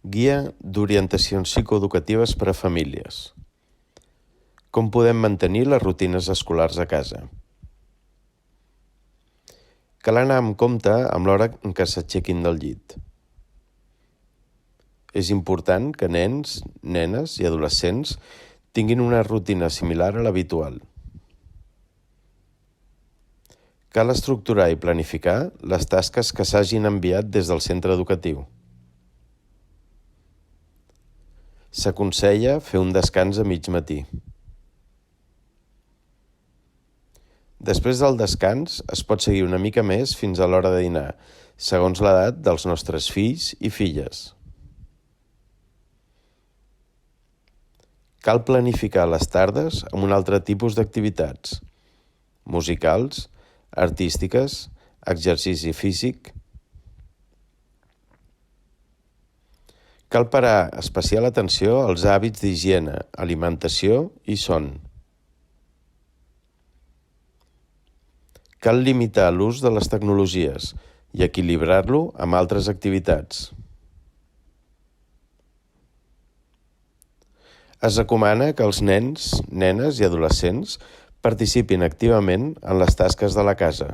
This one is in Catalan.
Guia d'orientacions psicoeducatives per a famílies. Com podem mantenir les rutines escolars a casa? Cal anar amb compte amb l'hora en què s'aixequin del llit. És important que nens, nenes i adolescents tinguin una rutina similar a l'habitual. Cal estructurar i planificar les tasques que s'hagin enviat des del centre educatiu. S'aconsella fer un descans a mig matí. Després del descans es pot seguir una mica més fins a l'hora de dinar, segons l'edat dels nostres fills i filles. Cal planificar les tardes amb un altre tipus d'activitats: musicals, artístiques, exercici físic. Cal parar especial atenció als hàbits d'higiene, alimentació i son. Cal limitar l'ús de les tecnologies i equilibrar-lo amb altres activitats. Es recomana que els nens, nenes i adolescents participin activament en les tasques de la casa.